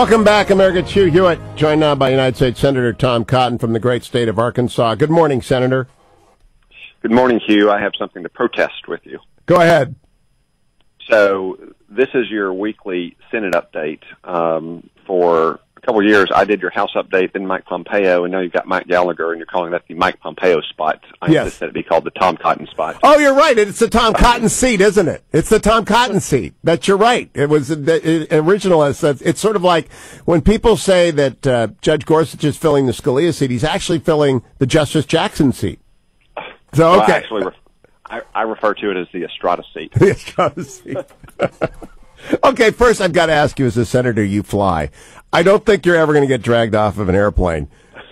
Welcome back, America. It's Hugh Hewitt, joined now by United States Senator Tom Cotton from the great state of Arkansas. Good morning, Senator. Good morning, Hugh. I have something to protest with you. Go ahead. So this is your weekly Senate update. For a couple of years, I did your House update, then Mike Pompeo, and now you've got Mike Gallagher, and you're calling that the Mike Pompeo spot. I Yes. insist that it be called the Tom Cotton spot. Oh, you're right. It's the Tom Cotton seat, isn't it? It's the Tom Cotton seat. That's you're right. It was the original. It's sort of like when people say that Judge Gorsuch is filling the Scalia seat, he's actually filling the Justice Jackson seat. So, okay. Well, I refer to it as the Estrada seat. The Estrada seat. Okay, first I've got to ask you, as a senator, you fly. I don't think you're ever going to get dragged off of an airplane.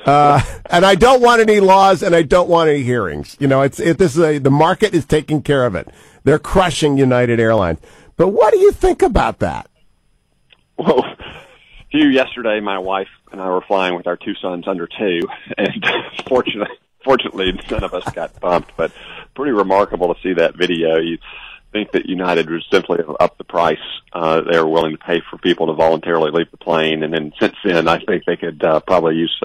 And I don't want any laws, and I don't want any hearings. You know, the market is taking care of it. They're crushing United Airlines. But what do you think about that? Well, Hugh, yesterday my wife and I were flying with our two sons under 2, and fortunately none of us got bumped, but pretty remarkable to see that video. You think that United would simply up the price they were willing to pay for people to voluntarily leave the plane, and then since then I think they could probably use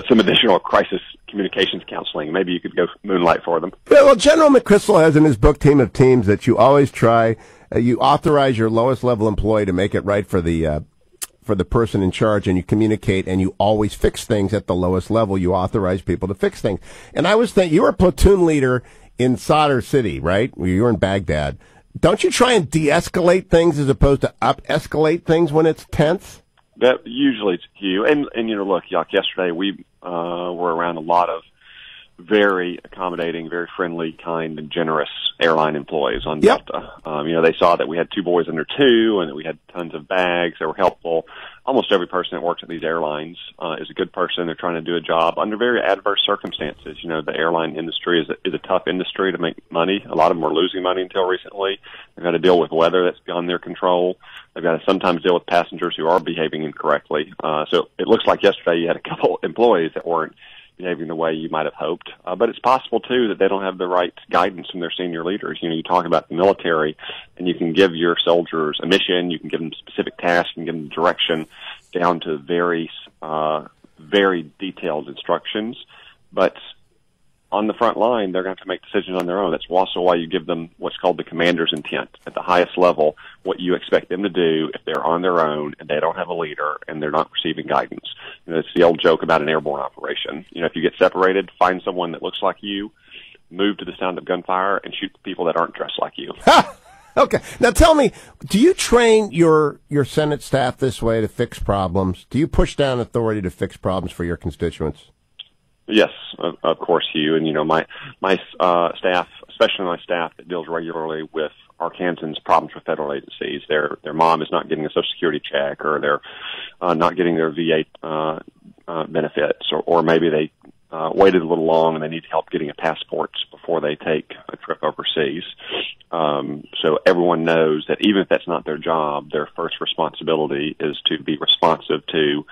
some additional crisis communications counseling. Maybe you could go moonlight for them. Yeah, well, General McChrystal has in his book Team of Teams that you always try, you authorize your lowest level employee to make it right for the person in charge, and you communicate, and you always fix things at the lowest level. You authorize people to fix things. And I was thinking, you were a platoon leader in Sadr City, right? You were in Baghdad. Don't you try and de-escalate things as opposed to up-escalate things when it's tense? That usually, Hugh, and you know, look, yesterday we were around a lot of very accommodating, very friendly, kind, and generous airline employees on Delta. You know, they saw that we had 2 boys under 2 and that we had tons of bags. They were helpful. Almost every person that works at these airlines is a good person. They're trying to do a job under very adverse circumstances. You know, the airline industry is a tough industry to make money. A lot of them were losing money until recently. They've got to deal with weather that's beyond their control. They've got to sometimes deal with passengers who are behaving incorrectly. So it looks like yesterday you had a couple employees that weren't behaving the way you might have hoped. But it's possible, too, that they don't have the right guidance from their senior leaders. You know, you talk about the military, and you can give your soldiers a mission, you can give them specific tasks, and give them direction down to very detailed instructions. But on the front line, they're going to have to make decisions on their own. That's also why you give them what's called the commander's intent at the highest level, what you expect them to do if they're on their own and they don't have a leader and they're not receiving guidance. You know, it's the old joke about an airborne operation. You know, if you get separated, find someone that looks like you, move to the sound of gunfire, and shoot the people that aren't dressed like you. Okay. Now tell me, do you train your Senate staff this way to fix problems? Do you push down authority to fix problems for your constituents? Yes, of course, Hugh. And, you know, my staff, especially my staff that deals regularly with Arkansans' problems with federal agencies. Their mom is not getting a Social Security check, or they're not getting their VA benefits, or maybe they waited a little long and they need help getting a passport before they take a trip overseas. So everyone knows that even if that's not their job, their first responsibility is to be responsive to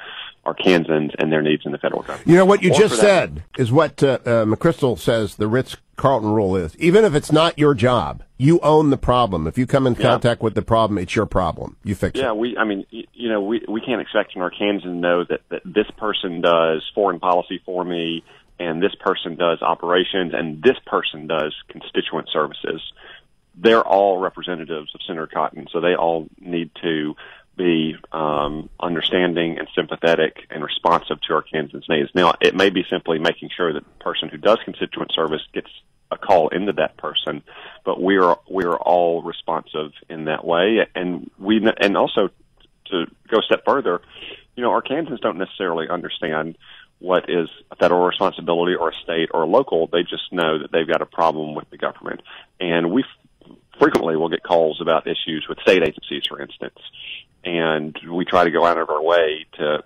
Arkansans and their needs in the federal government. You know, what you just said is what McChrystal says the Ritz-Carlton rule is. Even if it's not your job, you own the problem. If you come in contact with the problem, it's your problem. You fix it. Yeah, we can't expect an Arkansan to know that this person does foreign policy for me, and this person does operations, and this person does constituent services. They're all representatives of Senator Cotton, so they all need to be understanding and sympathetic and responsive to Arkansans' needs. Now, it may be simply making sure that the person who does constituent service gets a call into that person, but we are all responsive in that way. And also to go a step further, you know, Arkansans don't necessarily understand what is a federal responsibility or a state or a local. They just know that they've got a problem with the government, and we frequently will get calls about issues with state agencies, for instance. And we try to go out of our way to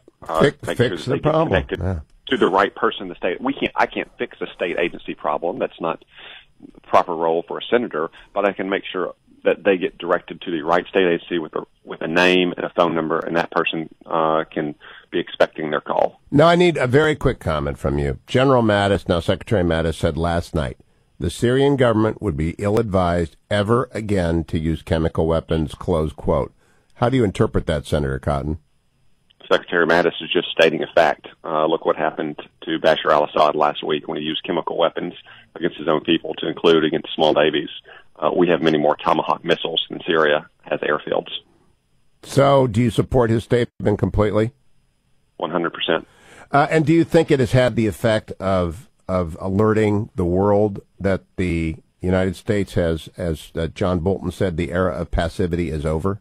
make sure that they get connected to the right person in the state. I can't fix a state agency problem. That's not the proper role for a senator, but I can make sure that they get directed to the right state agency with a name and a phone number, and that person can be expecting their call. Now, I need a very quick comment from you. General Mattis, now Secretary Mattis, said last night the Syrian government would be ill-advised ever again to use chemical weapons, close quote. How do you interpret that, Senator Cotton? Secretary Mattis is just stating a fact. Look what happened to Bashar al-Assad last week when he used chemical weapons against his own people, to include against small babies. We have many more Tomahawk missiles than Syria has airfields. So do you support his statement completely? 100%. And do you think it has had the effect of alerting the world that the United States has, as John Bolton said, the era of passivity is over?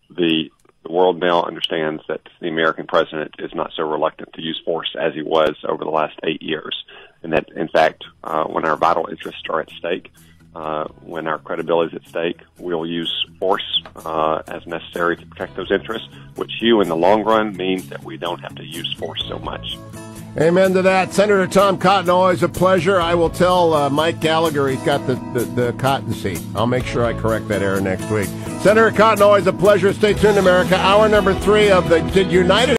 The world now understands that the American president is not so reluctant to use force as he was over the last 8 years. And that, in fact, when our vital interests are at stake, when our credibility is at stake, we'll use force as necessary to protect those interests, which, Hugh, in the long run, means that we don't have to use force so much. Amen to that. Senator Tom Cotton, always a pleasure. I will tell Mike Gallagher he's got the cotton seat. I'll make sure I correct that error next week. Senator Cotton, always a pleasure. Stay tuned, America. Hour number 3 of the United